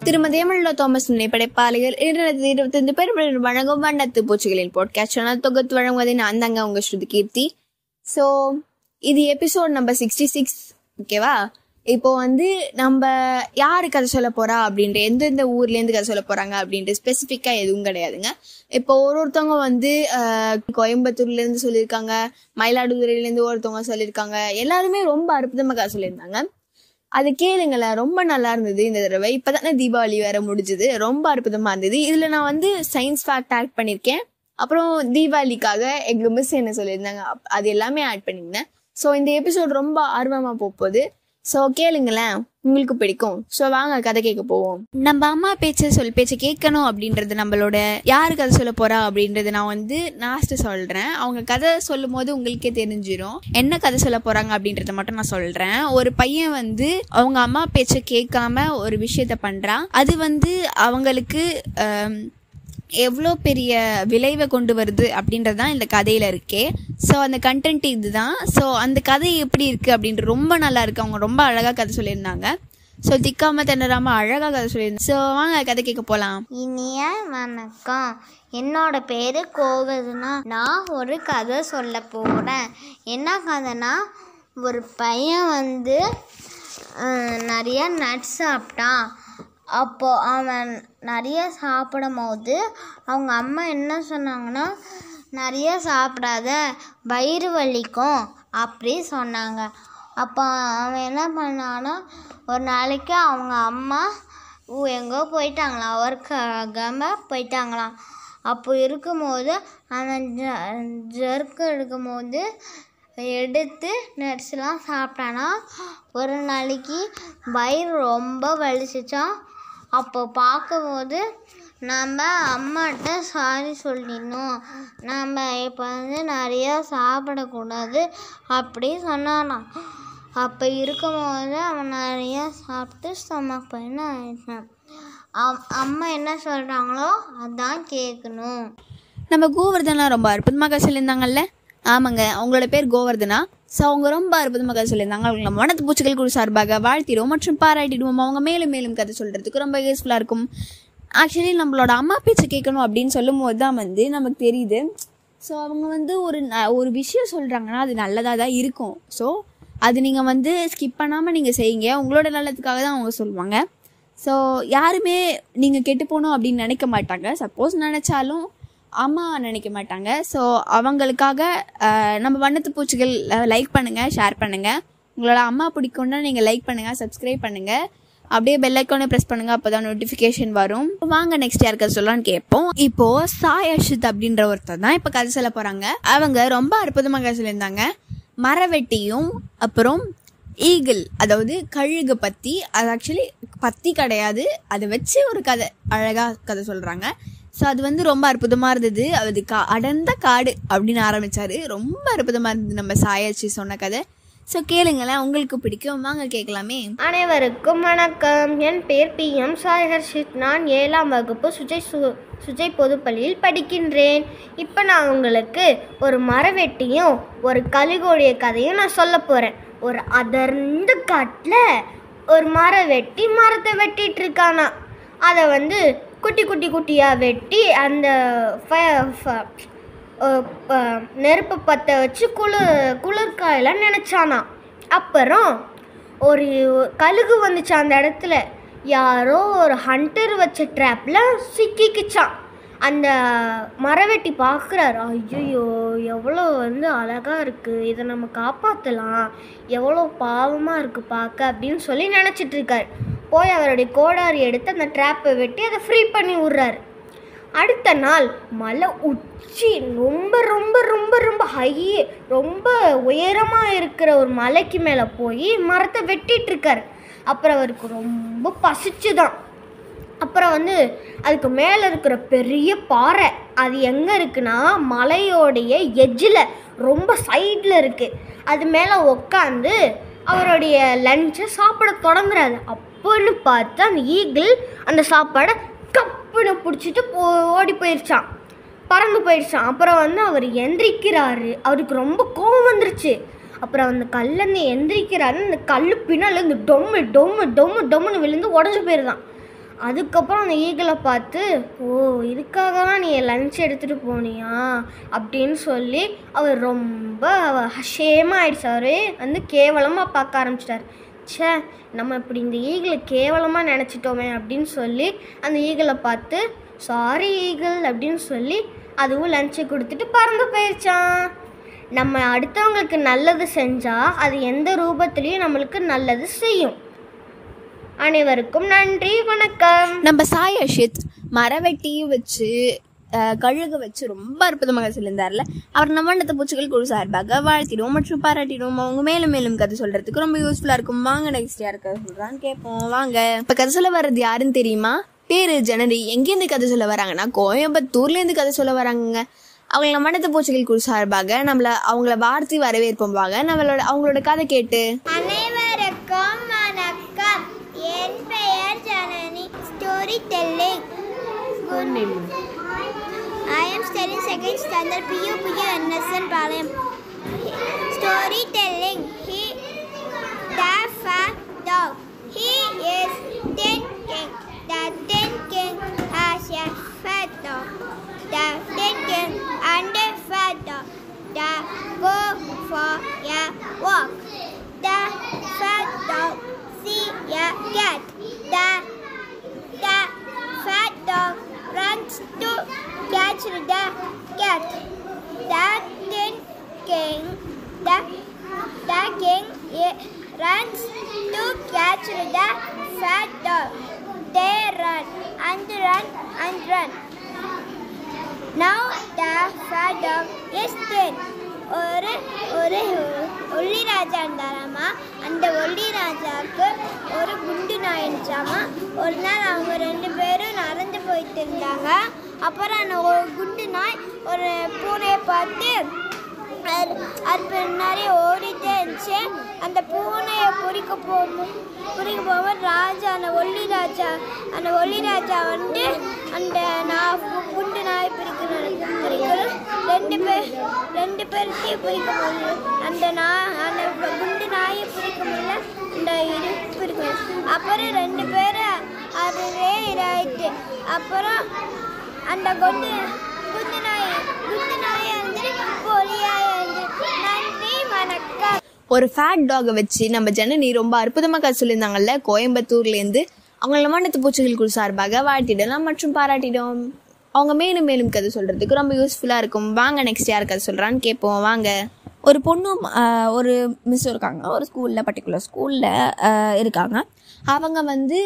திருமதி Imelda Thomas படைப்பாளிகள் 2025 பேர் வழங்கும் வண்ணத்து பூச்சிகளின் பாட்காஸ்ட் சேனல் தொகுத்து வழங்குவதை நான் தாங்க உங்க ஸ்ருதி கீர்த்தி. ஸோ இது எபிசோட் நம்பர் 66. ஓகேவா? இப்போ நம்ம யாரு கதை சொல்ல போறா அப்படின்ற எந்தெந்த ஊர்லேருந்து கதை சொல்ல போறாங்க அப்படின்ட்டு ஸ்பெசிஃபிக்கா எதுவும் கிடையாதுங்க. இப்போ ஒருத்தவங்க கோயம்புத்தூர்லேருந்து சொல்லியிருக்காங்க, மயிலாடுதுறையிலேருந்து ஒருத்தவங்க சொல்லியிருக்காங்க. எல்லாருமே ரொம்ப அற்புதமாக கதை சொல்லியிருந்தாங்க. அது கேளுங்களேன், ரொம்ப நல்லா இருந்தது இந்த தடவை. இப்பதானே தீபாவளி வேற முடிஞ்சது, ரொம்ப அற்புதமா இருந்தது. இதுல நான் சயின்ஸ் ஃபேக்ட் ஆட் பண்ணியிருக்கேன். அப்புறம் தீபாவளிக்காக எங்க மிஸ் என்ன சொல்லியிருந்தாங்க அது எல்லாமே ஆட் பண்ணியிருந்தேன். ஸோ இந்த எபிசோட் ரொம்ப ஆர்வமா போகுது. ஸோ கேளுங்களேன், உங்களுக்கு பிடிக்கும். ஸோ வாங்க கதை கேட்க போவோம். நம்ம அம்மா பேச்சை கேட்கணும் அப்படின்றது நம்மளோட யாரு கதை சொல்ல போறா அப்படின்றது நான் லாஸ்ட் சொல்றேன். அவங்க கதை சொல்லும் போது உங்களுக்கே தெரிஞ்சிடும் என்ன கதை சொல்ல போறாங்க அப்படின்றத மட்டும் நான் சொல்றேன். ஒரு பையன் அவங்க அம்மா பேச்சை கேட்காம ஒரு விஷயத்த பண்றான். அது அவங்களுக்கு எவ்வளோ பெரிய விளைவை கொண்டு வருது அப்படின்றதான் இந்த கதையில இருக்கே. ஸோ அந்த கண்டென்ட் இதுதான். ஸோ அந்த கதை எப்படி இருக்கு அப்படின்ட்டு ரொம்ப நல்லா இருக்கு. அவங்க ரொம்ப அழகா கதை சொல்லியிருந்தாங்க. ஸோ திக்காம திணறாம அழகா கதை சொல்லியிருந்தாங்க. ஸோ வாங்க கதை கேட்க போலாம். இனிய வணக்கம். என்னோட பேரு கோவதுனா. நான் ஒரு கதை சொல்ல போறேன். என்ன கதைனா, ஒரு பையன் நிறைய நட்ஸ் சாப்பிட்டான். அப்போது அவன் நிறைய சாப்பிடும் போது அவங்க அம்மா என்ன சொன்னாங்கன்னா, நிறைய சாப்பிடாத, வயிறு வலிக்கும் அப்படி சொன்னாங்க. அப்போ அவன் என்ன பண்ணான்னா, ஒரு நாளைக்கு அவங்க அம்மா எங்கோ போயிட்டாங்களாம், ஒர்க்காகாம போயிட்டாங்களாம். அப்போ இருக்கும்போது அவன் ஜர்க்கு எடுக்கும்போது எடுத்து நட்ஸ்லாம் சாப்பிட்டானா. ஒரு நாளைக்கு வயிறு ரொம்ப வலிச்சிச்சான். அப்போ பார்க்கும்போது நம்ம அம்மாட்ட சாரி சொல்லிடணும், நம்ம இப்போ நிறையா சாப்பிடக்கூடாது அப்படி சொன்னானாம். அப்போ இருக்கும்போது அவன் நிறையா சாப்பிட்டு ஸ்டொமக் பெயின் ஆயிடுச்சான். அம்மா என்ன சொல்கிறாங்களோ அதான் கேட்கணும். நம்ம கோவர்தனா ரொம்ப அற்புதமாக சொல்லியிருந்தாங்கல்ல. ஆமாங்க, அவங்களோட பேர் கோவர்தனா. ஸோ அவங்க ரொம்ப அற்புதமாக கதை சொல்லியிருந்தாங்க. அவங்க நம்ம வனத்து பூச்சிகள் குழு சார்பாக வாழ்த்திடுவோம் மற்றும் பாராட்டிடுவோம். அவங்க மேலும் மேலும் கதை சொல்கிறதுக்கு ரொம்ப யூஸ்ஃபுல்லாக இருக்கும். ஆக்சுவலி நம்மளோட அம்மா பேச்சை கேட்கணும் அப்படின்னு சொல்லும் போது தான் நமக்கு தெரியுது. ஸோ அவங்க ஒரு விஷயம் சொல்கிறாங்கன்னா அது நல்லதாக தான் இருக்கும். ஸோ அது நீங்கள் ஸ்கிப் பண்ணாமல் நீங்கள் செய்யுங்க. உங்களோட நல்லதுக்காக தான் அவங்க சொல்லுவாங்க. ஸோ யாருமே நீங்கள் கெட்டு போகணும் அப்படின்னு நினைக்க மாட்டாங்க. சப்போஸ் நினச்சாலும் அம்மா நினைக்க மாட்டாங்க. ஸோ அவங்களுக்காக நம்ம வண்ணத்து பூச்சிகள் லைக் பண்ணுங்கள், ஷேர் பண்ணுங்கள். உங்களோட அம்மா பிடிக்கும்னா நீங்கள் லைக் பண்ணுங்கள், சப்ஸ்கிரைப் பண்ணுங்கள், அப்படியே பெல் ஐக்கானே ப்ரெஸ் பண்ணுங்கள். அப்போ தான் நோட்டிஃபிகேஷன் வரும். வாங்க நெக்ஸ்ட் யார் கதை சொல்லலான்னு கேட்போம். இப்போது சாய் அர்ஷித் அப்படின்ற ஒருத்தர் தான் இப்போ கதை சொல்ல போகிறாங்க. அவங்க ரொம்ப அற்புதமாக கதை சொல்லியிருந்தாங்க. மரவெட்டியும் அப்புறம் ஈகிள், அதாவது கழுகு பற்றி. அது ஆக்சுவலி பற்றி கிடையாது, அதை வச்சு ஒரு கதை அழகாக கதை சொல்கிறாங்க. ஸோ அது ரொம்ப அற்புதமாக இருந்தது. அது அடர்ந்த காடு அப்படின்னு ஆரம்பித்தார். ரொம்ப அற்புதமாக இருந்தது நம்ம சாயாச்சி சொன்ன கதை. ஸோ கேளுங்களேன், உங்களுக்கு பிடிக்கும். வாங்க கேட்கலாமே. அனைவருக்கும் வணக்கம். என் பேர் PM சாய் ஹர்ஷித். நான் 7ஆம் வகுப்பு சுஜய் பொதுப்பள்ளியில் படிக்கின்றேன். இப்போ நான் உங்களுக்கு ஒரு மரவெட்டியும் ஒரு கழுகோடைய கதையும் நான் சொல்ல போகிறேன். ஒரு அடர்ந்த காட்டில் ஒரு மரவெட்டி மரத்தை வெட்டிட்டு இருக்கானா. அதை குட்டி குட்டி குட்டியாக வெட்டி அந்த நெருப்பு பற்ற வச்சு குளிர்காயெல்லாம் நினச்சானா. அப்புறம் ஒரு கழுகு வந்துச்சு அந்த இடத்துல. யாரோ ஒரு ஹண்டர் வச்ச ட்ராப்பில் சிக்கிக்கிச்சான். அந்த மரவெட்டி பார்க்குறாரு. ஐயோ, எவ்வளோ அழகாக இருக்குது, இதை நம்ம காப்பாற்றலாம், எவ்வளோ பாவமாக இருக்குது பார்க்க அப்படின்னு சொல்லி நினச்சிட்ருக்காரு. போய் அவருடைய கோடாரி எடுத்து அந்த ட்ராப்பை வெட்டி அதை ஃப்ரீ பண்ணி விட்றாரு. அடுத்த நாள் மலை உச்சி ரொம்ப ரொம்ப ரொம்ப ரொம்ப ரொம்ப உயரமாக இருக்கிற ஒரு மலைக்கு மேலே போய் மரத்தை வெட்டிகிட்ருக்காரு. அப்புறம் அவருக்கு ரொம்ப பசிச்சுதான். அப்புறம் அதுக்கு மேலே இருக்கிற பெரிய பாறை அது எங்கே இருக்குன்னா, மலையோடைய எட்ஜில் ரொம்ப சைடில் இருக்குது. அது மேலே உட்காந்து அவருடைய லஞ்சை சாப்பிட தொடங்குறாரு. அப்போன்னு பார்த்து அந்த ஈகிள் அந்த சாப்பாடை கப்புன்னு பிடிச்சிட்டு ஓடி போயிடுச்சான். பறந்து போயிடுச்சான். அப்புறம் வந்து அவர் எந்திரிக்கிறாரு. அவருக்கு ரொம்ப கோபம் வந்துருச்சு. அப்புறம் அந்த கல்லேருந்து எந்திரிக்கிறாரு. அந்த கல் பின்னால் இந்த டொம்மு டொம்மு டொம்மு டொம்முன்னு விழுந்து உடஞ்சி போயிருந்தான். அதுக்கப்புறம் அந்த ஈகிளை பார்த்து, ஓ இதுக்காக தான் நீ லஞ்ச் எடுத்துகிட்டு போனியா அப்படின்னு சொல்லி அவர் ரொம்ப ஷேமாக ஆயிடுச்சு. அவர் வந்து கேவலமாக பார்க்க ஆரம்பிச்சிட்டார். ச்சே, நம்ம இப்படி இந்த ஈகிளை கேவலமாக நினச்சிட்டோமே அப்படின்னு சொல்லி அந்த ஈகிளை பார்த்து, சாரி ஈகிள் அப்படின்னு சொல்லி அதுவும் லஞ்சை கொடுத்துட்டு பறந்து போயிடுச்சான். நம்ம அடுத்தவங்களுக்கு நல்லது செஞ்சால் அது எந்த ரூபத்துலேயும் நம்மளுக்கு நல்லது செய்யும். அனைவருக்கும் நன்றி, வணக்கம். நம்ம சாய் அஷித் மரவெட்டியும் வச்சு கழுகு வச்சு ரொம்ப அற்புதமாக சொல்லியிருந்தார்ல. அவர் நம்ம வண்ணத்து பூச்சிகள் குழு சார்பாக வாழ்த்திடுவோம் மற்றும் பாராட்டிடுவோம். அவங்க மேலும் மேலும் கதை சொல்றதுக்கு ரொம்ப யூஸ்ஃபுல்லா இருக்கும். வாங்க நெக்ஸ்ட் யாருக்கு சொல்றான்னு கேட்போம். வாங்க. இப்ப கதை சொல்ல வர்றது யாருன்னு தெரியுமா? பேரு ஜனனி. எங்கேருந்து கதை சொல்ல வராங்கன்னா கோயம்புத்தூர்ல இருந்து கதை சொல்ல வராங்க. அவங்க நம்ம வண்ணத்து பூச்சிகள் குழு சார்பாக அவங்கள வாழ்த்தி வரவேற்போம். வாங்க அவங்களோட கதை கேட்டு. அனைவருக்கும் வணக்கம். என் பெயர் Janani. Story telling. I am studying second standard PU NSN Palayam. Storytelling. The fat dog. He is thinking. The thinking has a fat dog. The thinking and a fat dog. The go for a walk. The fat dog see a cat. The fat dog runs to catch the cat. The king runs to catch the fat dog. They run and run and run. Now the fat dog is dead. ஒரு ஒல்லி ராஜா இருந்தாராமா. அந்த ஒல்லி ராஜாவுக்கு ஒரு குண்டு நாய் இருந்துச்சாமா. ஒரு நாள் அவங்க 2 பேரும் நடந்து போயிட்டு இருந்தாங்க. அப்புறம் அந்த குண்டு நாய் ஒரு பூனையை பார்த்து அது பின்னாடி ஓடிட்டே இருந்துச்சு. அந்த பூனையை பிடிக்க போகும்போது ராஜா அந்த ஒல்லி ராஜா வந்து அந்த குண்டு நாய் பிடிக்கணும் 2 பேர்த்தையும் பிடிக்க முடியல. அந்த குண்டு நாயை பிடிக்க முடியல. அந்த இது பிடிக்கணும். அப்புறம் 2 பேரும் அதுவே இதாயிட்டு. அப்புறம் அந்த குண்டு நாயை வந்து பொலியாய் வந்து. நன்றி, வணக்கம். ஒரு ஃபேட் டாகை வச்சு நம்ம ஜனனி ரொம்ப அற்புதமாக கதை சொல்லியிருந்தாங்கல்ல. கோயம்புத்தூர்லேருந்து அவங்கள வண்ணத்து பூச்சிகள் குழு சார்பாக வாழ்த்திடலாம் மற்றும் பாராட்டிடும். அவங்க மேலும் மேலும் கதை சொல்கிறதுக்கு ரொம்ப யூஸ்ஃபுல்லாக இருக்கும். வாங்க நெக்ஸ்ட் யார் கதை சொல்கிறான்னு கேட்போம். வாங்க. ஒரு பொண்ணும் ஒரு மிஸ்ஸும் இருக்காங்க. ஒரு பர்டிகுலர் ஸ்கூலில் இருக்காங்க. அவங்க வந்து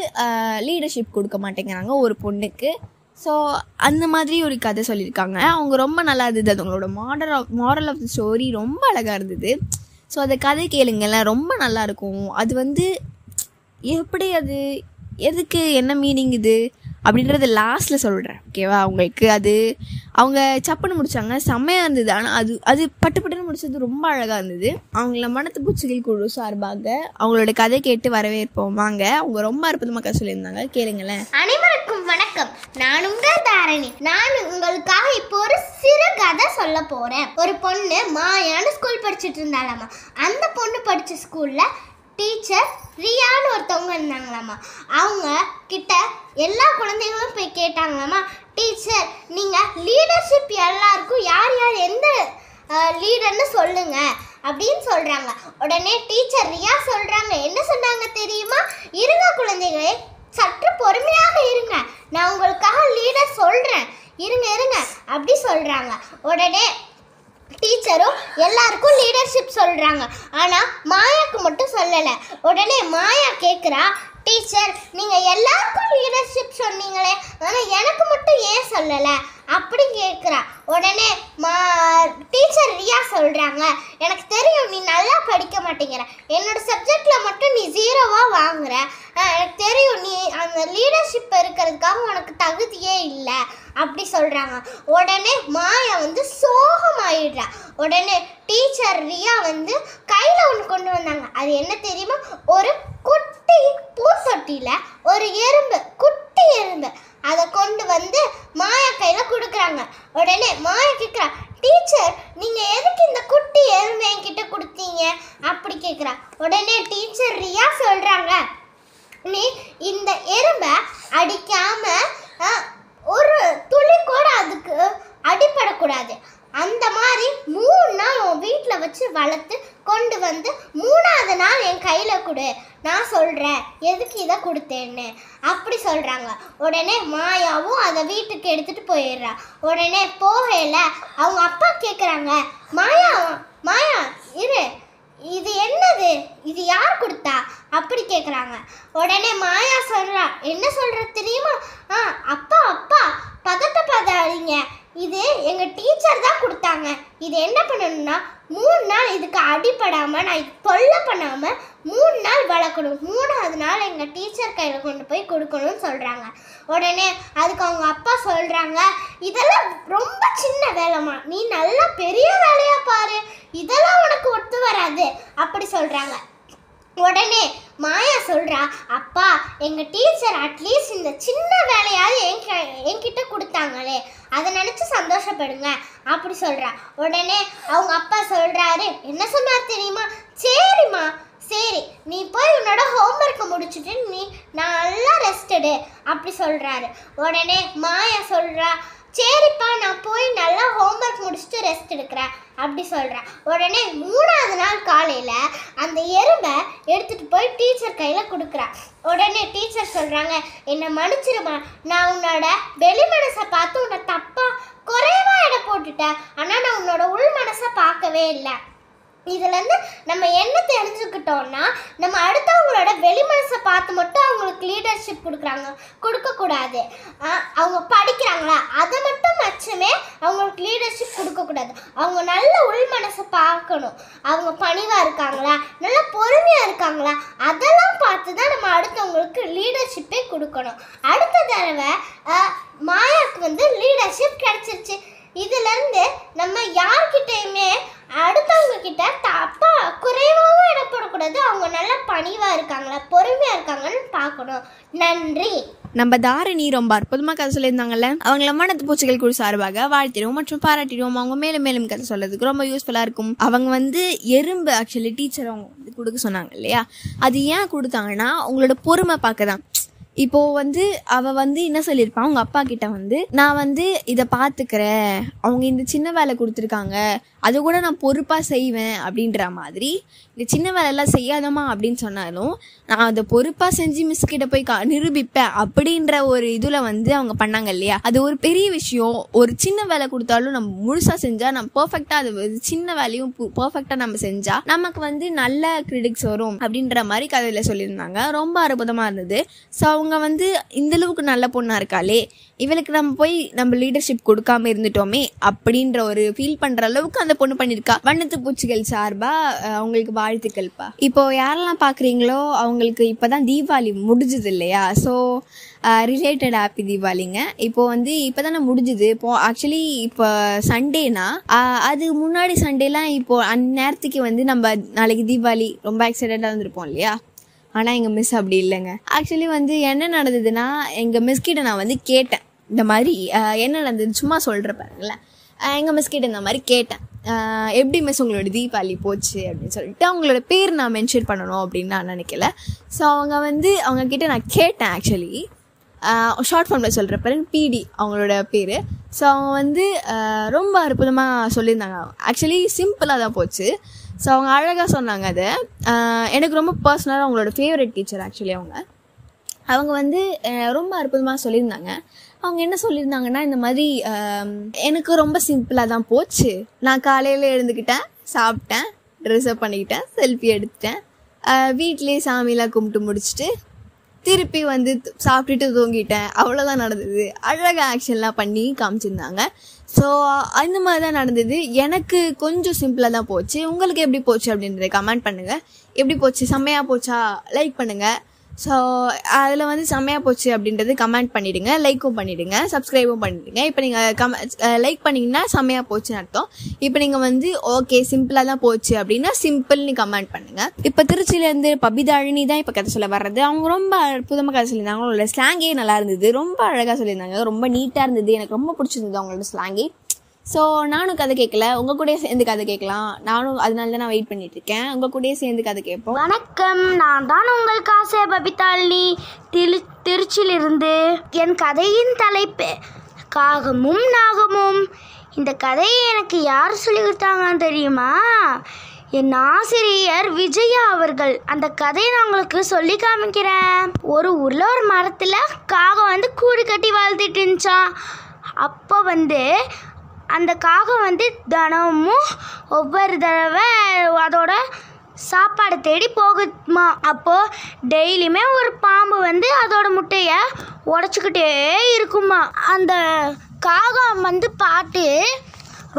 லீடர்ஷிப் கொடுக்க மாட்டேங்கிறாங்க ஒரு பொண்ணுக்கு. ஸோ அந்த மாதிரி ஒரு கதை சொல்லியிருக்காங்க. அவங்க ரொம்ப நல்லா இருந்தது. அது அவங்களோட மாரல் ஆஃப் தி ஸ்டோரி ரொம்ப அழகாக இருந்தது. ஸோ அந்த கதை கேளுங்களேன், ரொம்ப நல்லாயிருக்கும். அது வந்து எப்படி, அது எதுக்கு, என்ன மீனிங் இது அப்படின்றத லாஸ்ட்டில் சொல்கிறேன், ஓகேவா? அவங்களுக்கு அது அவங்க சப்புன்னு முடித்தாங்க, செம்மையாக இருந்தது. ஆனால் அது பட்டுன்னு முடிச்சது ரொம்ப அழகாக இருந்தது. அவங்கள மனத்து பூச்சிகள் குழு சார்பாக அவங்களோட கதை கேட்டு வரவேற்போம். வாங்க. அவங்க ரொம்ப அற்புதமாக கதை சொல்லியிருந்தாங்க, கேளுங்களேன். அனைவருக்கும் வணக்கம். நான் உங்கள் தாரணி. நான் உங்களுக்காக இப்போ ஒரு சிறு கதை சொல்ல போகிறேன். ஒரு பொண்ணு மாயான்னு ஸ்கூல் படிச்சுட்டு இருந்தாலாமா. அந்த பொண்ணு படித்த ஸ்கூலில் டீச்சர் ரியான்னு ஒருத்தவங்க இருந்தாங்களாம்மா. அவங்க கிட்ட எல்லா குழந்தைங்களும் போய் கேட்டாங்களாம்மா, டீச்சர் நீங்கள் லீடர்ஷிப் எல்லாருக்கும் யார் எந்த லீடர்னு சொல்லுங்க அப்படின்னு சொல்கிறாங்க. உடனே டீச்சர் ரியா சொல்கிறாங்க, என்ன சொன்னாங்க தெரியுமா? இருங்க குழந்தைகளே, சற்று பொறுமையாக இருங்க, நான் உங்களுக்காக லீடர் சொல்கிறேன், இருங்க அப்படி சொல்கிறாங்க. உடனே டீச்சரும் எல்லாருக்கும் லீடர்ஷிப் சொல்கிறாங்க. ஆனால் மாயாவுக்கு மட்டும் சொல்லலை. உடனே மாயா கேட்குறா, டீச்சர் நீங்கள் எல்லாருக்கும் லீடர்ஷிப் சொன்னீங்களே, ஆனால் எனக்கு மட்டும் ஏன் சொல்லலை அப்படி கேட்குறா. உடனே டீச்சர் ரியா சொல்கிறாங்க, எனக்கு தெரியும் நீ நல்லா படிக்க மாட்டேங்கிற, என்னோட சப்ஜெக்டில் மட்டும் நீ 0வா வாங்குற, எனக்கு தெரியும் நீ அந்த லீடர்ஷிப் இருக்கிறதுக்காக உனக்கு தகுதியே இல்லை அப்படி சொல்கிறாங்க. உடனே மாயா வந்து சோகமாயிடுறா. உடனே டீச்சர் ரியா வந்து கையில் ஒன்று கொண்டு வந்தாங்க. அது என்ன தெரியுமா? ஒரு குட்டி குட்டி பூத்தொட்டியில ஒரு எறும்பு, குட்டி எறும்பு, அதை கொண்டு வந்து மாயா கையில கொடுக்குறாங்க. உடனே மாயா கேட்குறா, டீச்சர் நீங்க எதுக்கு இந்த குட்டி எறும்பு என்கிட்ட கொடுத்தீங்க அப்படி கேட்குறா. உடனே டீச்சர் ரியா சொல்றாங்க, நீ இந்த எறும்பை அடிக்காம ஒரு துளி கூட அதுக்கு அடிப்படக்கூடாது, அந்த மாதிரி 3 நாள் உன் வீட்டில் வச்சு வளர்த்து கொண்டு வந்து 3ஆவது நாள் என் கையில் கொடு, நான் சொல்கிறேன் எதுக்கு இதை கொடுத்தேன்னு அப்படி சொல்கிறாங்க. உடனே மாயாவும் அதை வீட்டுக்கு எடுத்துகிட்டு போயிடுறா. உடனே போகையில் அவங்க அப்பா கேட்குறாங்க, மாயா மாயா இரு, இது என்னது, இது யார் கொடுத்தா அப்படி கேட்குறாங்க. உடனே மாயா சொல்கிறா, என்ன சொல்கிற தெரியுமா, அப்பா அப்பா பதட்டப்படாதீங்க, இது எங்கள் டீச்சர் தான் கொடுத்தாங்க, இது என்ன பண்ணணும்னா 3 நாள் இதுக்கு அடிப்படாமல் நான் தொல்லை பண்ணாமல் 3 நாள் வளர்க்கணும், 3ஆவது நாள் எங்கள் டீச்சர் கையில் கொண்டு போய் கொடுக்கணும்னு சொல்கிறாங்க. உடனே அதுக்கு அவங்க அப்பா சொல்கிறாங்க, இதெல்லாம் ரொம்ப சின்ன வேலைமா, நீ நல்லா பெரிய வேலையாக பாரு, இதெல்லாம் உனக்கு ஒத்து வராது அப்படி சொல்கிறாங்க. உடனே மாயா சொல்கிறா, அப்பா எங்கள் டீச்சர் அட்லீஸ்ட் இந்த சின்ன வேலையாவது என்கிட்ட கொடுத்தாங்களே, அதை நினச்சி சந்தோஷப்படுங்க அப்படி சொல்கிறா. உடனே அவங்க அப்பா சொல்கிறாரு, என்ன சொன்னார் தெரியுமா, சரிம்மா சரி நீ போய் உன்னோட ஹோம்ஒர்க்கை முடிச்சுட்டு நீ நல்லா ரெஸ்ட் எடு அப்படி சொல்கிறாரு. உடனே மாயா சொல்கிறா, சரிப்பா நான் போய் நல்லா ஹோம்ஒர்க் முடிச்சுட்டு ரெஸ்ட் எடுக்கிறேன் அப்படி சொல்கிறேன். உடனே 3ஆவது நாள் காலையில் அந்த எறும்பை எடுத்துகிட்டு போய் டீச்சர் கையில் கொடுக்குறா. உடனே டீச்சர் சொல்கிறாங்க, என்னை மன்னிச்சிருமா, நான் உன்னோட வெளி மனசை பார்த்து உன்னை தப்பாக குறைவாக எடை போட்டுட்டேன், ஆனால் நான் உன்னோட உள் மனசை பார்க்கவே இல்லை. இதுலேருந்து நம்ம என்ன தெரிஞ்சுக்கிட்டோம்னா, நம்ம அடுத்தவங்களோட வெளி மனசை பார்த்து மட்டும் அவங்களுக்கு லீடர்ஷிப் கொடுக்கக்கூடாது. அவங்க படிக்கிறாங்களா அதை மட்டும் மச்சமே அவங்களுக்கு லீடர்ஷிப் கொடுக்கக்கூடாது. அவங்க நல்ல உள் மனசை பார்க்கணும், அவங்க பணிவாக இருக்காங்களா, நல்லா பொறுமையாக இருக்காங்களா, அதெல்லாம் பார்த்து தான் நம்ம அடுத்தவங்களுக்கு லீடர்ஷிப்பே கொடுக்கணும். அடுத்த தடவை மாயாவுக்கு வந்து லீடர்ஷிப் கிடச்சிருச்சு. இதுலேருந்து நம்ம யார்கிட்டையுமே அடுத்தவங்க கிட்ட தப்பா குறைவாகவும் இடப்படக்கூடாது, அவங்க நல்லா பணிவாக இருக்காங்களா பொறுமையாக இருக்காங்கன்னு பார்க்கணும். நன்றி. நம்ம தாரணி ரொம்ப அற்புதமாக கதை சொல்லியிருந்தாங்கல்ல, அவங்கள மனத்து பூச்சிகள் குழு சார்பாக வாழ்த்திடுவோம் மற்றும் பாராட்டிடுவோம். அவங்க மேலும் மேலும் கதை சொல்றதுக்கு ரொம்ப யூஸ்ஃபுல்லாக இருக்கும். அவங்க வந்து எறும்பு ஆக்சுவலி டீச்சர் அவங்க வந்து கொடுக்க சொன்னாங்க இல்லையா, அது ஏன் கொடுத்தாங்கன்னா அவங்களோட பொறுமை பார்க்க தான். இப்போ வந்து அவ வந்து என்ன சொல்லியிருப்பான் அவங்க அப்பா கிட்ட வந்து, நான் வந்து இதை பார்த்துக்கிறேன், அவங்க இந்த சின்ன வேலை கொடுத்துருக்காங்க அது கூட நான் பொறுப்பாக செய்வேன் அப்படின்ற மாதிரி, இந்த சின்ன வேலையெல்லாம் செய்யாதமா அப்படின்னு சொன்னாலும் நான் அதை பொறுப்பாக செஞ்சு மிஸ்கிட்ட போய் நிரூபிப்பேன் அப்படின்ற ஒரு இதில் வந்து அவங்க பண்ணாங்க இல்லையா. அது ஒரு பெரிய விஷயம். ஒரு சின்ன வேலை கொடுத்தாலும் நம்ம முழுசாக செஞ்சால் நம்ம பர்ஃபெக்டாக அது சின்ன வேலையும் பர்ஃபெக்டாக நம்ம செஞ்சால் நமக்கு வந்து நல்ல கிரெடிட்ஸ் வரும் அப்படின்ற மாதிரி கதையில் சொல்லியிருந்தாங்க. ரொம்ப அற்புதமாக இருந்தது. ஸோ அவங்க வந்து இந்தளவுக்கு நல்ல பொண்ணாக இருக்காளே, இவளுக்கு நம்ம போய் நம்ம லீடர்ஷிப் கொடுக்காம இருந்துட்டோமே அப்படின்ற ஒரு ஃபீல் பண்ணுற அளவுக்கு அந்த பொண்ணு பண்ணியிருக்கா. வண்ணத்து பூச்சிகள் சார்பா அவங்களுக்கு வாழ்த்துக்கள்ப்பா. இப்போ யாரெல்லாம் பார்க்குறீங்களோ அவங்களுக்கு இப்போதான் தீபாவளி முடிஞ்சுது இல்லையா. ஸோ ரிலேட்டட் ஹாப்பி தீபாவளிங்க. இப்போ வந்து இப்போ தானே முடிஞ்சுது. இப்போ ஆக்சுவலி இப்போ சண்டேனா அது முன்னாடி சண்டேலாம் இப்போ அந்நேரத்துக்கு வந்து நம்ம நாளைக்கு தீபாவளி ரொம்ப எக்ஸைட்டடாக இருந்திருப்போம் இல்லையா. ஆனால் எங்கள் மிஸ் அப்படி இல்லைங்க. ஆக்சுவலி வந்து என்ன நடந்ததுன்னா, எங்கள் மிஸ்கிட்ட நான் வந்து கேட்டேன் இந்த மாதிரி என்ன நடந்தது சும்மா சொல்கிற பாருங்களேன். எங்கள் மிஸ்கிட்ட இந்த மாதிரி கேட்டேன், எப்படி மிஸ் உங்களோட தீபாவளி போச்சு அப்படின்னு சொல்லிட்டு. அவங்களோட பேர் நான் மென்ஷன் பண்ணணும் அப்படின்னு நான் நினைக்கல. ஸோ அவங்க கிட்ட நான் கேட்டேன். ஆக்சுவலி ஷார்ட் ஃபார்மில் சொல்கிற பாரு பிடி அவங்களோட பேர். ஸோ அவங்க வந்து ரொம்ப அற்புதமாக சொல்லியிருந்தாங்க. ஆக்சுவலி சிம்பிளாக தான் போச்சு. ஸோ அவங்க அழகாக சொன்னாங்க. அதை எனக்கு ரொம்ப பர்சனலாக அவங்களோட ஃபேவரட் டீச்சர். ஆக்சுவலி அவங்க வந்து ரொம்ப அற்புதமாக சொல்லியிருந்தாங்க. அவங்க என்ன சொல்லியிருந்தாங்கன்னா, இந்த மாதிரி எனக்கு ரொம்ப சிம்பிளாக தான் போச்சு. நான் காலையில் எழுந்துக்கிட்டேன், சாப்பிட்டேன், ட்ரெஸ்அப் பண்ணிக்கிட்டேன், செல்ஃபி எடுத்துட்டேன், வீட்டிலே சாமியெலாம் கும்பிட்டு முடிச்சுட்டு திருப்பி வந்து சாப்பிட்டுட்டு தூங்கிட்டேன், அவ்வளோதான் நடந்தது. அழகாக ஆக்ஷன்லாம் பண்ணி காமிச்சிருந்தாங்க. ஸோ அந்த மாதிரி தான் நடந்தது. எனக்கு கொஞ்சம் சிம்பிளாக தான் போச்சு. உங்களுக்கு எப்படி போச்சு அப்படின்றத கமெண்ட் பண்ணுங்கள். எப்படி போச்சு, செம்மையாக போச்சா லைக் பண்ணுங்கள். ஸோ அதில் வந்து செம்மையாக போச்சு அப்படின்றது கமெண்ட் பண்ணிவிடுங்க, லைக்கும் பண்ணிவிடுங்க, சப்ஸ்கிரைபும் பண்ணிவிடுங்க. இப்போ நீங்கள் லைக் பண்ணிங்கன்னா செம்மையாக போச்சுன்னு அர்த்தம். இப்போ நீங்கள் வந்து ஓகே சிம்பிளாக தான் போச்சு அப்படின்னா சிம்பிள்னு கமெண்ட் பண்ணுங்கள். இப்போ திருச்சியிலேருந்து பபிதாழினி தான் இப்போ கதை சொல்ல வர்றது. அவங்க ரொம்ப அற்புதமாக கதை சொல்லியிருந்தாங்க. அவங்களோட ஸ்லாங்கே நல்லா இருந்தது, ரொம்ப அழகாக சொல்லியிருந்தாங்க, ரொம்ப நீட்டாக இருந்தது, எனக்கு ரொம்ப பிடிச்சிருந்தது அவங்களோட ஸ்லாங்கே. ஸோ நானும் கதை கேட்கல, உங்கள் கூடயே சேர்ந்து கதை கேட்கலாம், நானும் அதனால தான் நான் வெயிட் பண்ணிட்டு இருக்கேன். உங்கள் கூடயே சேர்ந்து கதை கேட்போம். வணக்கம், நான் தான் உங்கள் காசே பபிதாளினி திருச்சியிலிருந்து. என் கதையின் தலைப்பு காகமும் நாகமும். இந்த கதையை எனக்கு யார் சொல்லி கொடுத்தாங்கன்னு தெரியுமா? என் ஆசிரியர் விஜயா அவர்கள். அந்த கதையை நான் உங்களுக்கு சொல்லி காமிக்கிறேன். ஒரு ஊரில் ஒரு மரத்தில் காகம் வந்து கூடு கட்டி வாழ்ந்துட்டு இருந்துச்சான். அப்போ வந்து அந்த காகம் தினமும் ஒவ்வொரு தடவை அதோட சாப்பாடு தேடி போகுமா. அப்போது டெய்லியுமே ஒரு பாம்பு அதோட முட்டையை உடச்சிக்கிட்டே இருக்குமா. அந்த காகம் பார்த்து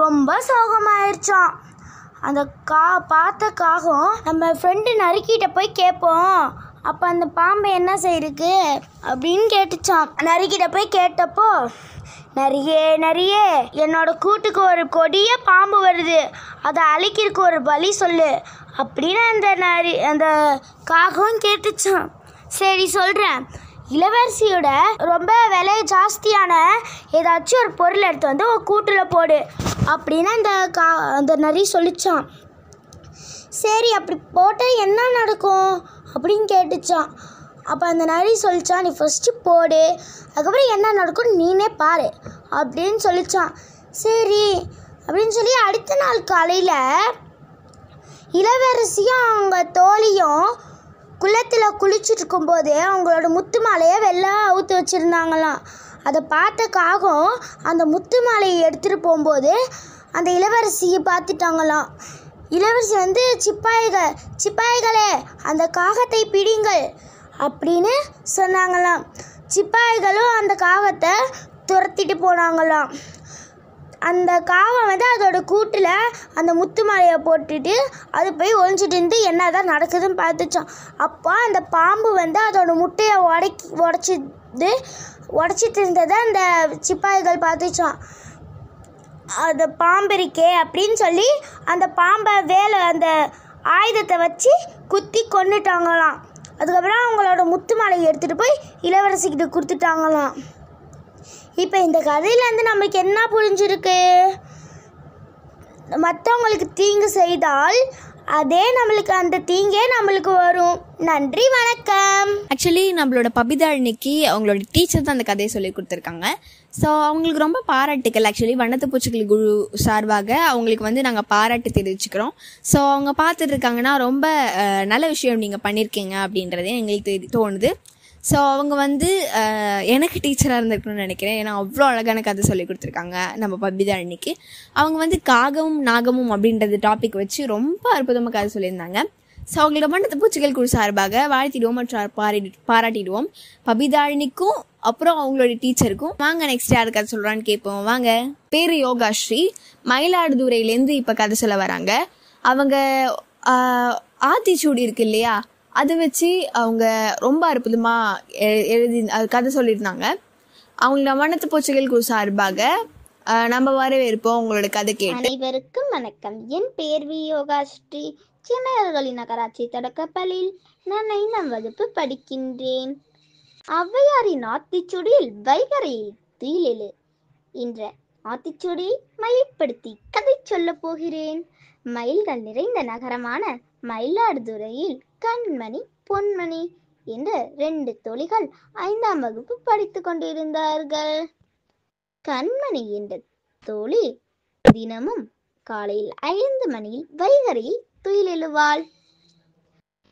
ரொம்ப சோகமாயிருச்சான். அந்த பார்த்த காகம் நம்ம ஃப்ரெண்டு நரிக்கிட்ட போய் கேட்போம், அப்போ அந்த பாம்பு என்ன செய்யிருக்கு அப்படின்னு கேட்டுச்சான். நரிக்கிட்ட போய் கேட்டப்போ, நரியே என்னோட கூட்டுக்கு ஒரு கொடிய பாம்பு வருது, அதை அழிக்கிறதுக்கு ஒரு வழி சொல்லு அப்படின்னு அந்த காகம் கேட்டுச்சான். சரி சொல்கிறேன். இளவரசியோட ரொம்ப விலை ஜாஸ்தியான ஏதாச்சும் ஒரு பொருள் எடுத்து ஒரு கூட்டில் போடு அப்படின்னு அந்த நரி சொல்லிச்சான். சரி அப்படி போட்டால் என்ன நடக்கும் அப்படின்னு கேட்டுச்சான். அப்போ அந்த நரி சொல்லிச்சான், நீ ஃபஸ்ட்டு போடு, அதுக்கப்புறம் என்ன நடக்கும்னு நீனே பாரு அப்படின்னு சொல்லிச்சான். சரி அப்படின்னு சொல்லி அடுத்த நாள் காலையில் இளவரசியும் அவங்க தோழியும் குளத்தில் குளிச்சுட்டு இருக்கும்போது அவங்களோட முத்து மாலையை வெளில அவுத்து வச்சுருந்தாங்களாம். அதை பார்த்த காகம் அந்த முத்து மாலையை எடுத்துகிட்டு போகும்போது அந்த இளவரசியை பார்த்துட்டாங்களாம். இளவரசி சிப்பாய்களே அந்த காகத்தை பிடிங்கள் அப்படின்னு சொன்னாங்களாம். சிப்பாய்களும் அந்த காகத்தை துரத்திட்டு போனாங்களாம். அந்த காகம் அதோட கூட்டில் அந்த முத்து மாலையை போட்டுட்டு அது போய் ஒழிஞ்சிட்டு இருந்து என்ன தான் நடக்குதுன்னு பார்த்துச்சான். அப்போ அந்த பாம்பு அதோட முட்டையை உடச்சிட்டு இருந்ததை அந்த சிப்பாய்கள் பார்த்துச்சான். அது பாம்பு இருக்கே அப்படின்னு சொல்லி அந்த பாம்பை அந்த ஆயுதத்தை வச்சு குத்தி கொன்னுட்டாங்களாம். அதுக்கப்புறம் அவங்களோட முத்து மாலையை எடுத்துகிட்டு போய் இளவரசிக்கிட்ட கொடுத்துட்டாங்களாம். இப்போ இந்த கதையிலேருந்து நம்மளுக்கு என்ன புரிஞ்சிருக்கு? மற்றவங்களுக்கு தீங்கு செய்தால் அதே அந்த தீங்கே நம்மளுக்கு வரும். நன்றி, வணக்கம். ஆக்சுவலி நம்மளோட பபிதாழினிக்கு அவங்களோட டீச்சர் தான் அந்த கதையை சொல்லி கொடுத்துருக்காங்க. ஸோ அவங்களுக்கு ரொம்ப பாராட்டுக்கள். ஆக்சுவலி வண்ணத்து பூச்சிகள் குழு சார்பாக அவங்களுக்கு நாங்கள் பாராட்டு தெரிவிச்சுக்கிறோம். ஸோ அவங்க பார்த்துட்டு இருக்காங்கன்னா ரொம்ப நல்ல விஷயம் நீங்கள் பண்ணியிருக்கீங்க அப்படின்றதே எங்களுக்கு தோணுது. ஸோ அவங்க எனக்கு டீச்சராக இருந்திருக்கணும்னு நினைக்கிறேன். ஏன்னா அவ்வளோ அழகான கதை சொல்லி கொடுத்துருக்காங்க நம்ம பபிதாழினிக்கு. அவங்க காகமும் நாகமும் அப்படின்றது டாபிக் வச்சு ரொம்ப அற்புதமாக கதை சொல்லியிருந்தாங்க. ஸோ அவங்களோட வண்ணத்து பூச்சிகள் குழு சார்பாக வாழ்த்திடுவோம் மற்றும் பாராட்டிடுவோம் பபிதாழினிக்கும் அப்புறம் அவங்களோட டீச்சருக்கும். வாங்க நெக்ஸ்ட் யார் கதை சொல்கிறான்னு கேட்போம். வாங்க. பேர் யோகாஸ்ரீ, மயிலாடுதுறையிலேருந்து இப்போ கதை சொல்ல வராங்க. அவங்க ஆத்திச்சூடி இருக்கு இல்லையா, அதை வச்சு அவங்க ரொம்ப அற்புதமாக எழுதி கதை சொல்லியிருந்தாங்க. அவங்களோட வண்ணத்து பூச்சிகள் குழு சார்பாக நம்ம வரவேற்போம் உங்களோட கதை கேட்டு. அனைவருக்கும் வணக்கம். என் பேர் யோகாஸ்ரீ. சென்னையர்களின் நகராட்சி தொடக்கப்பள்ளியில் நான் 5ஆம் வகுப்பு படிக்கின்றேன். ஔவையாரின் ஆத்திச்சூடியில் வைகரையை துயிலெழு என்ற ஆத்திச்சூடியை மையப்படுத்தி கதை சொல்ல போகிறேன். மயில்கள் நிறைந்த நகரமான மயிலாடுதுறையில் கண்மணி பொன்மணி என்ற 2 தோழிகள் 5ஆம் வகுப்பு படித்துக் கொண்டிருந்தார்கள். கண்மணி என்ற தோழி தினமும் காலையில் 5 மணியில் வைகரையில் துயிலெழுவாள்.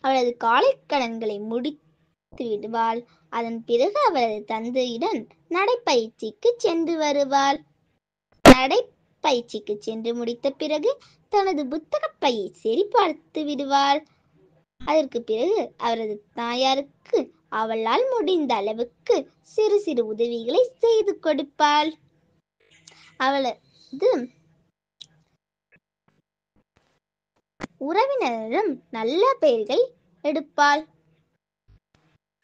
அவளது காலை கடன்களை முடித்து விடுவாள். அதன் பிறகு அவளது தந்தையுடன் நடைப்பயிற்சிக்கு சென்று வருவாள். நடைப்பயிற்சிக்கு சென்று முடித்த பிறகு தனது புத்தக பையை சரிபார்த்து விடுவாள். அதற்கு பிறகு அவரது தாயாருக்கு அவளால் முடிந்த அளவுக்கு சிறு சிறு உதவிகளை செய்து கொடுப்பாள். அவளது உறவினரிடம் நல்ல பெயர்கள் எடுப்பாள்.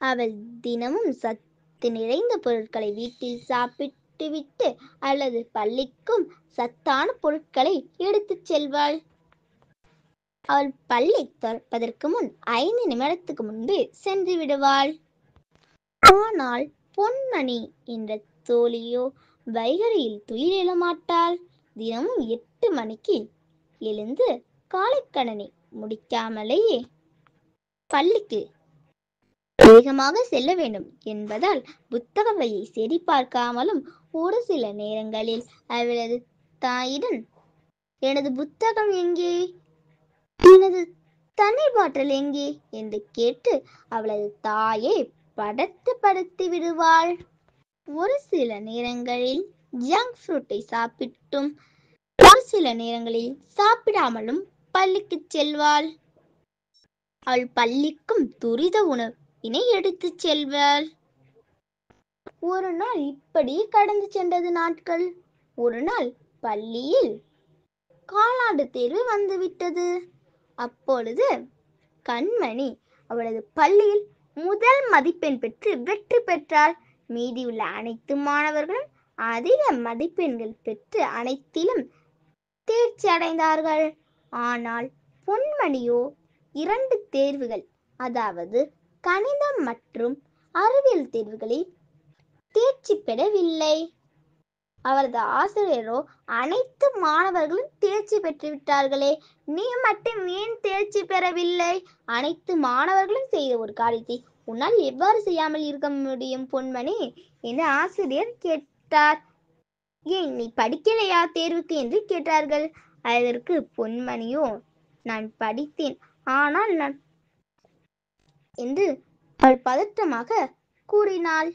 அவள் தினமும் சத்து நிறைந்த பொருட்களை வீட்டில் சாப்பிட்டுவிட்டு அல்லது பள்ளிக்கும் சத்தான பொருட்களை எடுத்துச் செல்வாள். அவள் பள்ளி திறப்பதற்கு முன் 5 நிமிடத்துக்கு முன்பு சென்று விடுவாள். ஆனால் பொன்மணி என்ற தோழியோ வைகரையில் துயில் எழமாட்டாள். தினமும் 8 மணிக்கு எழுந்து காலைக்கடனை முடிக்காமலேயே பள்ளிக்கு வேகமாக செல்ல வேண்டும் என்பதால் புத்தக பையை சரி பார்க்காமலும் ஒரு சில நேரங்களில் அவளது தாயிடம், எனது புத்தகம் எங்கே, எனது தண்ணீர் பாட்டில் எங்கே என்று கேட்டு அவளது தாயை படுத்தி விடுவாள். ஒரு சில நேரங்களில் ஜங்க் ஃப்ரூட்டை சாப்பிட்டும் ஒரு சில நேரங்களில் சாப்பிடாமலும் பள்ளிக்கு செல்வாள். அவள் பள்ளிக்கும் துரித உணவினை எடுத்துச் செல்வாள். ஒரு நாள் இப்படி கடந்து சென்றது நாட்கள். ஒரு நாள் பள்ளியில் காலாண்டு தேர்வு வந்துவிட்டது. அப்பொழுது கண்மணி அவளது பள்ளியில் முதல் மதிப்பெண் பெற்று வெற்றி பெற்றாள். மீதியுள்ள அனைத்து மாணவர்களும் அதிக மதிப்பெண்கள் பெற்று அனைத்திலும் தேர்ச்சி அடைந்தார்கள். ஆனால் பொன்மணியோ 2 தேர்வுகள், அதாவது கணிதம் மற்றும் அறிவியல் தேர்வுகளில் தேர்ச்சி பெறவில்லை. அவரது ஆசிரியரோ, அனைத்து மாணவர்களும் தேர்ச்சி பெற்றுவிட்டார்களே, நீ மட்டும் ஏன் தேர்ச்சி பெறவில்லை? அனைத்து மாணவர்களும் செய்த ஒரு காரியத்தை உன்னால் எவ்வாறு செய்யாமல் இருக்க முடியும் பொன்மணி என்று ஆசிரியர் கேட்டார். ஏன் நீ படிக்கலையா தேர்வுக்கு என்று கேட்டார்கள். அதற்கு பொன்மணியோ, நான் படித்தேன், ஆனால் நான் என்று அவள் பதற்றமாக கூறினாள்.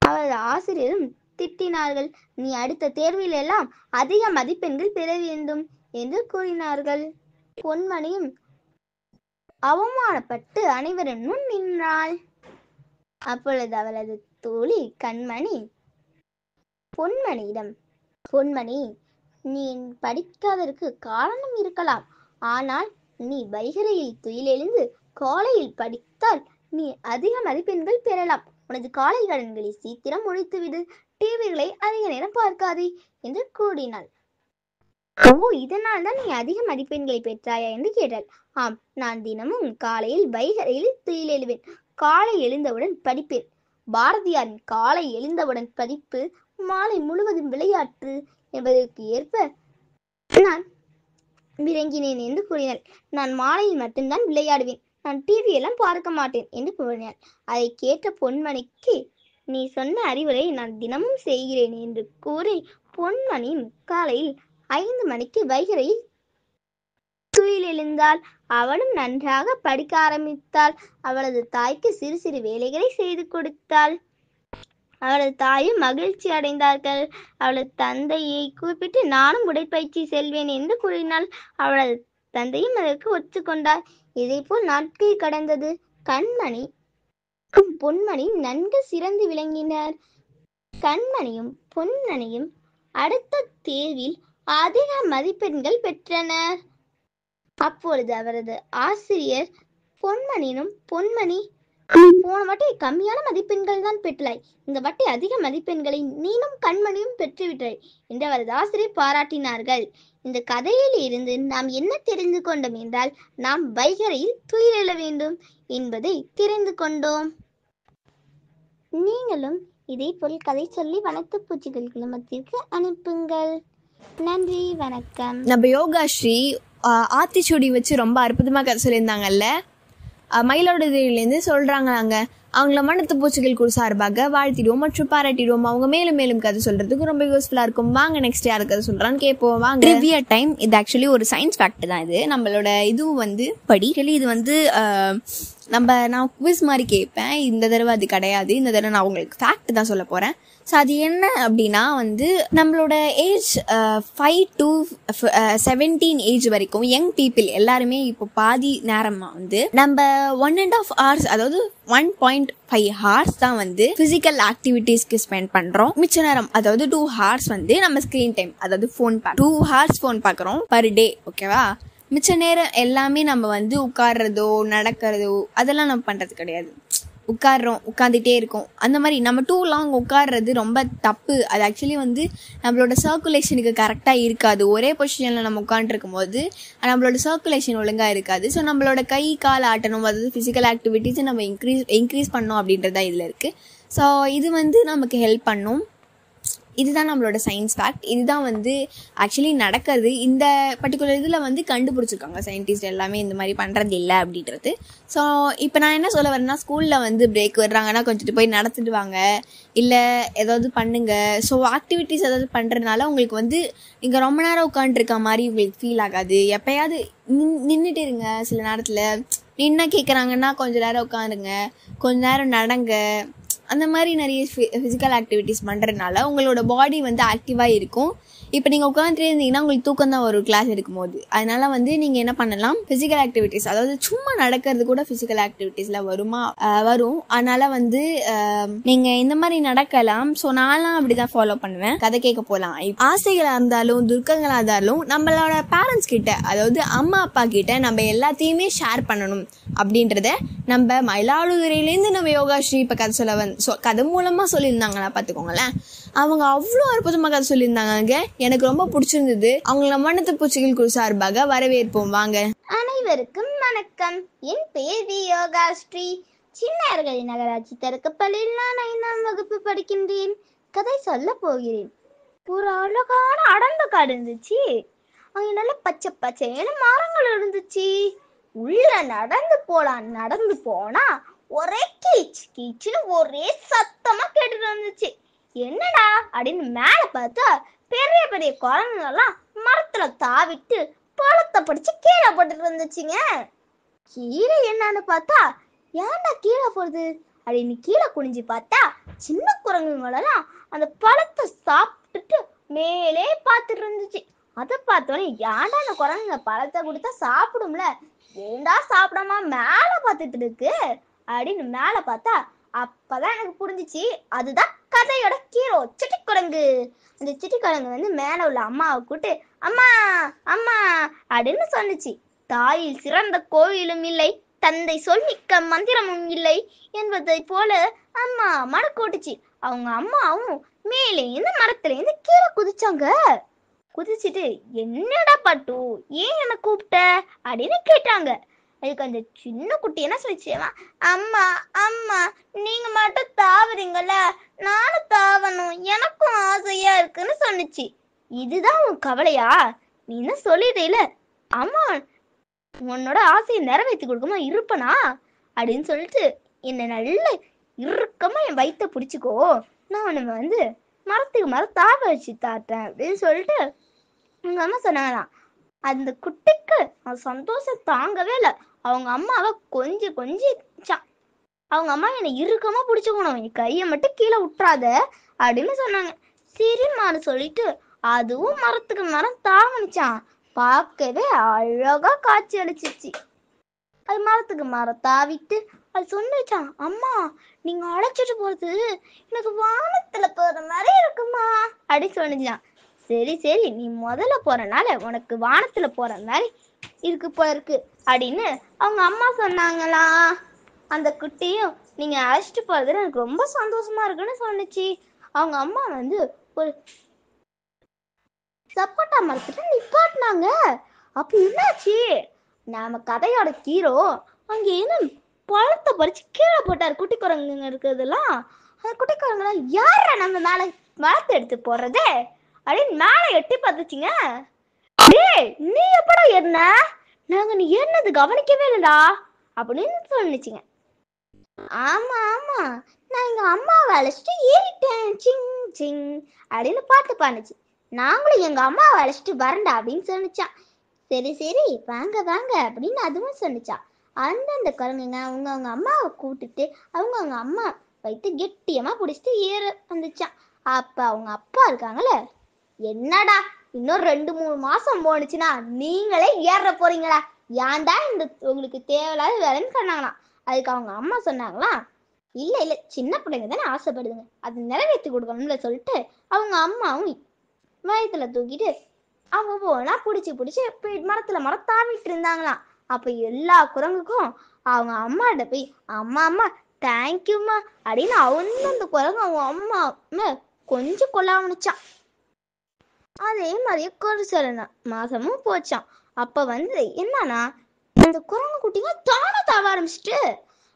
அவரது ஆசிரியரும் திட்டினார்கள். நீ அடுத்த தேர்வில் எல்லாம் அதிக மதிப்பெண்கள் பெற வேண்டும் என்று கூறினார்கள். பொன்மணியும் அவமானப்பட்டு அனைவரும் முன் நின்றாள். அப்பொழுது அவளது தோழி கண்மணி பொன்மணியிடம், பொன்மணி, நீ படிக்காததற்கு காரணம் இருக்கலாம், ஆனால் நீ வைகரையில் துயில் எழுந்து காலையில் படித்தால் நீ அதிக மதிப்பெண்கள் பெறலாம். உனது காலை கடன்களை சீக்கிரம் முடித்துவிடு, டிவிகளை அதிக நேரம் பார்க்காதே என்று கூறினாள். ஓ, இதனால் தான் நீ அதிக மதிப்பெண்களை பெற்றாயா என்று கேட்டாள். ஆம், நான் தினமும் காலையில் வைகரையில் துயில் எழுவேன். காலை எழுந்தவுடன் படிப்பேன். பாரதியாரின் காலை எழுந்தவுடன் படிப்பு, மாலை முழுவதும் விளையாட்டு என்பதற்கு ஏற்ப நான் விளங்கினேன் என்று கூறினாள். நான் மாலையில் மட்டும்தான் விளையாடுவேன், நான் டிவி எல்லாம் பார்க்க மாட்டேன் என்று கூறினாள். அதை கேட்ட பொன்மணிக்கு, நீ சொன்ன அறிவுரை நான் தினமும் செய்கிறேன் என்று கூறி பொன்மணியும் காலையில் 5 மணிக்கு வைகரையில் துயில் எழுந்தாள். அவளும் நன்றாக படிக்க ஆரம்பித்தாள். அவளது தாய்க்கு சிறு சிறு வேலைகளை செய்து கொடுத்தாள். அவளது தாயும் மகிழ்ச்சி அடைந்தார்கள். அவளது தந்தையை கூப்பிட்டு, நானும் உடற்பயிற்சி செல்வேன் என்று கூறினாள். அவளது தந்தையும் அதற்கு ஒத்துக்கொண்டார். இதேபோல் நாட்கள் கடந்தது. கண்மணி பொன்மணியும் நன்கு சிறந்து விளங்கினர். கண்மணியும் பொன்மணியும் அடுத்த தேர்வில் அதிக மதிப்பெண்கள் பெற்றனர். அப்பொழுது அவரது ஆசிரியர் பொன்மணி, போன வாட்டி கம்மியான மதிப்பெண்கள் தான் பெற்றாய், இந்த வாட்டி அதிக மதிப்பெண்களை நீனும் கண்மணியும் பெற்றுவிட்டாய் என்று அவரது ஆசிரியர் பாராட்டினார்கள். இந்த கதையில் இருந்து நாம் என்ன தெரிந்து கொண்டோம் என்றால், நாம் வைகரையில் துயில் எழ வேண்டும் என்பதை தெரிந்து கொண்டோம். நீங்களும் இதே போல் கதை சொல்லி வனத்து பூச்சிகள் குழுமத்திற்கு அனுப்புங்கள். நன்றி, வணக்கம். நம்ம யோகாஸ்ரீ ஆத்திச்சூடி வச்சு ரொம்ப அற்புதமாக கதை சொல்லியிருந்தாங்கல்ல. மயிலாடுதுறையிலேருந்து சொல்கிறாங்க. நாங்கள் அவங்கள மனத்து பூச்சிகள் குழு சார்பாக வாழ்த்திடுவோம் மற்றும் பாராட்டிடுவோம். அவங்க மேலும் மேலும் கதை சொல்கிறதுக்கு ரொம்ப யூஸ்ஃபுல்லாக இருக்கும். வாங்க நெக்ஸ்ட் யார் கதை சொல்கிறான்னு கேட்போம். வாங்க. Trivia time. இது ஆக்சுவலி ஒரு சயின்ஸ் ஃபேக்ட் தான். இது நம்மளோட இதுவும் வந்து இது வந்து நான் குவிஸ் மாதிரி கேட்பேன். இந்த தடவை அது கிடையாது. இந்த தடவை நான் உங்களுக்கு ஃபேக்ட் தான் சொல்ல போகிறேன். ஸோ அது என்ன அப்படின்னா வந்து, நம்மளோட ஏஜ் 5 to 17 ஏஜ் வரைக்கும் யங் பீப்புள் எல்லாருமே இப்போ பாதி நேரமாக வந்து நம்ம 1.5 hours, அதாவது 1.5 hours தான் வந்து ஃபிசிக்கல் ஆக்டிவிட்டீஸ்க்கு ஸ்பெண்ட் பண்ணுறோம். மிச்ச நேரம், அதாவது 2 hours வந்து நம்ம ஸ்க்ரீன் டைம், அதாவது ஃபோன் 2 hours ஃபோன் பார்க்குறோம் பர் டே. ஓகேவா? மிச்ச நேரம் எல்லாமே நம்ம வந்து உட்கார்றதோ நடக்கிறதோ அதெல்லாம் நம்ம பண்ணுறது கிடையாது. உட்காந்துட்டே இருக்கோம். அந்த மாதிரி நம்ம டூ லாங் உட்கார்றது ரொம்ப தப்பு. அது ஆக்சுவலி வந்து நம்மளோட சர்க்குலேஷனுக்கு கரெக்டாக இருக்காது. ஒரே பொசிஷனில் நம்ம உட்காந்துருக்கும் போது நம்மளோட சர்க்குலேஷன் ஒழுங்காக இருக்காது. ஸோ நம்மளோட கை கால் ஆட்டணும், அதாவது ஃபிசிக்கல் ஆக்டிவிட்டிஸை நம்ம இன்க்ரீஸ் பண்ணோம் அப்படின்றதா இதில் இருக்குது. ஸோ இது வந்து நமக்கு ஹெல்ப் பண்ணும். இதுதான் நம்மளோட சயின்ஸ் ஃபேக்ட். இதுதான் வந்து ஆக்சுவலி நடக்கிறது. இந்த பர்டிகுலர் இதில் வந்து கண்டுபிடிச்சிருக்காங்க சயின்டிஸ்ட் எல்லாமே இந்த மாதிரி பண்ணுறது இல்லை அப்படின்றது. ஸோ இப்போ நான் என்ன சொல்ல வரேன்னா, ஸ்கூலில் வந்து பிரேக் வர்றாங்கன்னா கொஞ்சம் போய் நடத்திட்டு வாங்க, இல்லை ஏதாவது பண்ணுங்க. ஸோ ஆக்டிவிட்டிஸ் ஏதாவது பண்ணுறதுனால உங்களுக்கு வந்து நீங்கள் ரொம்ப நேரம் உட்காந்துருக்க மாதிரி உங்களுக்கு ஃபீல் ஆகாது. எப்போயாவது நின்றுட்டு இருங்க. சில நேரத்தில் நின்று கேட்குறாங்கன்னா கொஞ்சம் நேரம் உட்காந்துருங்க, கொஞ்ச நேரம் நடங்க. அந்த மாதிரி நிறைய ஃபிசிக்கல் ஆக்டிவிட்டிஸ் பண்ணுறதுனால உங்களோட பாடி வந்து ஆக்டிவாக இருக்கும். இப்போ நீங்கள் உட்காந்துட்டே இருந்தீங்கன்னா உங்களுக்கு தூக்கம் தான் வரும் கிளாஸ் எடுக்கும்போது. அதனால வந்து நீங்கள் என்ன பண்ணலாம், ஃபிசிக்கல் ஆக்டிவிட்டிஸ், அதாவது சும்மா நடக்கிறது கூட ஃபிசிக்கல் ஆக்டிவிட்டீஸில் வரும். அதனால வந்து நீங்கள் இந்த மாதிரி நடக்கலாம். ஸோ நான்லாம் அப்படி தான் ஃபாலோ பண்ணுவேன். கதை கேட்க போகலாம். ஆசைகளாக இருந்தாலும் துர்க்கங்களாக இருந்தாலும் நம்மளோட பேரண்ட்ஸ் கிட்ட, அதாவது அம்மா அப்பா கிட்ட நம்ம எல்லாத்தையுமே ஷேர் பண்ணணும் அப்படின்றத நம்ம மயிலாடுதுறையிலேருந்து நம்ம யோகாஸ்ரீ இப்போ கதை மூலமாக சொல்லியிருந்தாங்கன்னா பார்த்துக்கோங்களேன். அவங்க அவ்வளோ அற்புதமாக கதை சொல்லியிருந்தாங்க. எனக்கு ரொம்ப பிடிச்சிருந்தது. அவங்கள வண்ணத்து பூச்சிகள் குழு சார்பாக வரவேற்போம். வாங்க. அனைவருக்கும் வணக்கம். என் பேர் யோகாஸ்ரீ. சின்னார்கழி நகராட்சி தரக்கப்பள்ளியில் நான் 5ஆம் வகுப்பு படிக்கின்றேன். கதை சொல்ல போகிறேன். ஒரு அழகான அடர்ந்த காடு இருந்துச்சு. அங்க நல்ல பச்சை பச்சையான மரங்கள் இருந்துச்சு. உள்ள நடந்து போனா ஒரே கீச்சுன்னு ஒரே சத்தமா கேட்டுட்டு இருந்துச்சு. என்னடா அப்படின்னு மேல பார்த்தா பெரிய பெரிய குரங்குகள்லாம் மரத்துல தாவிட்டு பழத்தை படிச்சு கீழே போட்டுட்டு இருந்துச்சுங்க. கீழே என்னன்னு பார்த்தா, ஏன்டா கீழே போடுது அப்படின்னு கீழே குனிஞ்சு பார்த்தா சின்ன குரங்குங்களெல்லாம் அந்த பழத்தை சாப்பிட்டுட்டு மேலே பார்த்துட்டு இருந்துச்சு. அதை பார்த்தோன்னே, ஏன்டா அந்த குரங்குங்க பழத்தை கொடுத்தா சாப்பிடும்ல, ஏண்டா சாப்பிடாம மேல பார்த்துட்டு இருக்கு அப்படின்னு மேல பார்த்தா, அப்பதான் எனக்கு புரிஞ்சிச்சு அதுதான் கதையோட ஹீரோ சிட்டிக்குரங்கு. அந்த சிட்டிக்குரங்கு வந்து மேல உள்ள அம்மாவை கூப்பிட்டு அம்மா அம்மா அப்படின்னு சொன்னிச்சு. தாயில் சிறந்த கோயிலும் இல்லை, தந்தை சொல்மிக்க மந்திரமும் இல்லை என்பதை போல அம்மா அம்மானு கூட்டுச்சு. அவங்க அம்மாவும் மேலே இருந்து மரத்துல இருந்து கீழே குதிச்சுட்டு என்னடா பட்டு ஏன் என்ன கூப்பிட்ட அப்படின்னு கேட்டாங்க. அதுக்கு அந்த சின்ன குட்டி என்ன சொல்லிச்சுமா, அம்மா அம்மா நீங்க மட்டும் தாவறீங்கல்ல, நானும் தாவணும், எனக்கும் ஆசையா இருக்குன்னு சொன்னிச்சு. இதுதான் உன் கவலையா? நீ என்ன சொல்லிட்டேல, அம்மா உன்னோட ஆசையை நிறைவேற்றி கொடுக்குமா இருப்பனா அப்படின்னு சொல்லிட்டு என்ன நல்ல இறுக்கமா என் வயிற்ற பிடிச்சிக்கோ, நான் உன்னை வந்து மரத்துக்கு மரம் தாவ வச்சு தாட்டேன் அப்படின்னு சொல்லிட்டு உங்க அம்மா சொன்னாங்களாம். அந்த குட்டிக்கு சந்தோஷம் தாங்கவே இல்லை. அவங்க அம்மாவை கொஞ்சிச்சான். அவங்க அம்மா என்னை இறுக்கமா பிடிச்சுக்கணும், என் கையை மட்டும் கீழே விட்டுறாத அப்படின்னு சொன்னாங்க. சரிம்மான்னு சொல்லிட்டு அதுவும் மரத்துக்கு மரம் தாவணிச்சான். பார்க்கவே அழகா காட்சி அளிச்சிச்சு. அது மரத்துக்கு மரம் தாவிட்டு அது சொன்னிச்சான், அம்மா நீங்க அழைச்சிட்டு போறது எனக்கு வானத்துல போற மாதிரி இருக்குமா அப்படின்னு சொன்னிச்சான். சரி நீ முதல்ல போறனால உனக்கு வானத்துல போற மாதிரி இருக்கு அப்படின்னு அவங்க அம்மா சொன்னாங்களா. அந்த குட்டியும் நீங்க அழைச்சிட்டு போறதுல எனக்கு ரொம்ப சந்தோஷமா இருக்குன்னு சொன்னிச்சு. அவங்க அம்மா வந்து ஒரு சப்போட்டா மரத்துல நிப்பாட்டினாங்க. அப்ப என்னாச்சு, நாம கதையோட ஹீரோ அங்க என்ன பழத்தை பறிச்சு கீழே போட்டாரு. குட்டி குரங்குங்க இருக்கிறதுலாம் அந்த குட்டி குரங்குலாம் யார நம்ம மேல வளர்த்து எடுத்து போடுறதே அப்படின்னு மேல எட்டி பார்த்துச்சுங்க. நீ எப்படா என்ன, நாங்க நீ என்னது கவனிக்கவே இல்லடா அப்படின்னு சொன்னிச்சுங்க. ஆமா நான் எங்க அம்மாவை அழைச்சிட்டு ஏறிட்டேன் சிங் சிங் அப்படின்னு பாட்டு பாடுச்சு. நாங்களும் எங்க அம்மாவை அழைச்சிட்டு வரண்டா அப்படின்னு சொன்னிச்சான். சரி வாங்க அப்படின்னு அதுவும் சொன்னிச்சான். அந்தந்த குரங்குங்க அவங்க அம்மாவை கூப்பிட்டுட்டு அவங்க அம்மா வைத்து கெட்டியமா பிடிச்சிட்டு ஏற வந்துச்சான். அப்ப அவங்க அப்பா இருக்காங்கல்ல, என்னடா இன்னும் 2-3 மாசம் போனுச்சுன்னா நீங்களே ஏற போறீங்களா, ஏன்டா இந்த உங்களுக்கு தேவையில்லாத வேலைன்னு சொன்னாங்களாம். அதுக்கு அவங்க அம்மா சொன்னாங்களா, இல்ல சின்ன பிள்ளைங்க தானே ஆசைப்படுதுங்க, அது நிறைவேற்றி கொடுக்கணும்ல சொல்லிட்டு அவங்க அம்மாவும் வயத்துல தூக்கிட்டு அவங்க போனா பிடிச்சி மரம் தாவிட்டு இருந்தாங்களாம். அப்ப எல்லா குரங்குக்கும் அவங்க அம்மாட்ட போய் அம்மா தேங்க்யூம்மா அப்படின்னு அவன் அந்த குரங்கு அவன் அம்மா கொஞ்சம் கொல்லாமனுச்சான். அதே மாதிரியே ஒரு சில மாசமும் போச்சான். அப்ப என்னன்னா அந்த குரங்கு குட்டிங்க தானே தாவ ஆரம்பிச்சுட்டு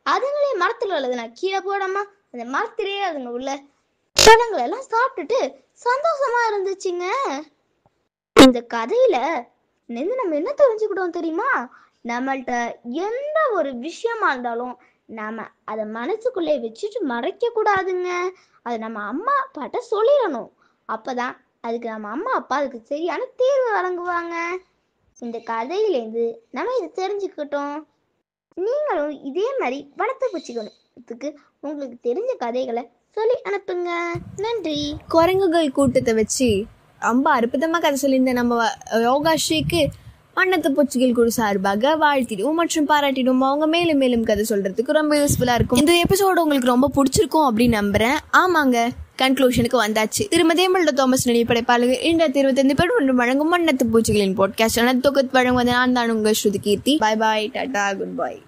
அதுங்களே மரத்துல உள்ளது நான் கீழே போடாம அந்த மரத்திலேயே அதுங்க உள்ள பழங்களை எல்லாம் சாப்பிட்டுட்டு சந்தோஷமா இருந்துச்சுங்க. இந்த கதையில நம்ம என்ன தெரிஞ்சுக்கிட்டோம் தெரியுமா? நம்மள்ட்ட எந்த ஒரு விஷயமா இருந்தாலும் நாம அதை மனசுக்குள்ளே வச்சுட்டு மறைக்க கூடாதுங்க. அது நம்ம அம்மா அப்பாட்ட சொல்லிடணும். அப்பதான் அதுக்கு நம்ம அம்மா அப்பா அதுக்கு சரியான தீர்வு வழங்குவாங்க. இந்த கதையிலேருந்து நம்ம இதை தெரிஞ்சுக்கிட்டோம். நீங்களும் இதே மாதிரி வளர்த்து பூச்சிகளுக்கு உங்களுக்கு தெரிஞ்ச கதைகளை சொல்லி அனுப்புங்க. நன்றி. குரங்குகள் கூட்டத்தை வச்சு ரொம்ப அற்புதமா கதை சொல்லியிருந்த நம்ம யோகாஸ்ரீக்கு வண்ணத்து பூச்சிகள் குழு சார்பாக வாழ்த்திடுவோம் மற்றும் பாராட்டிடுவோம். அவங்க மேலும் மேலும் கதை சொல்றதுக்கு ரொம்ப யூஸ்ஃபுல்லா இருக்கும். இந்த எபிசோடு உங்களுக்கு ரொம்ப பிடிச்சிருக்கும் அப்படின்னு நம்புறேன். ஆமாங்க, கன்க்ளூஷனுக்கு வந்தாச்சு. திருமதி தோமஸ் படைப்பாளர்கள் 2025 பேர் ஒன்று வழங்கும் வண்ணத்து பூச்சிகளின் பாட்காஸ்ட் தொகுத்து வழங்குவது நான் தான் உங்கள் ஸ்ருதி கீர்த்தி. பை பாய், டாடா, குட் பாய்.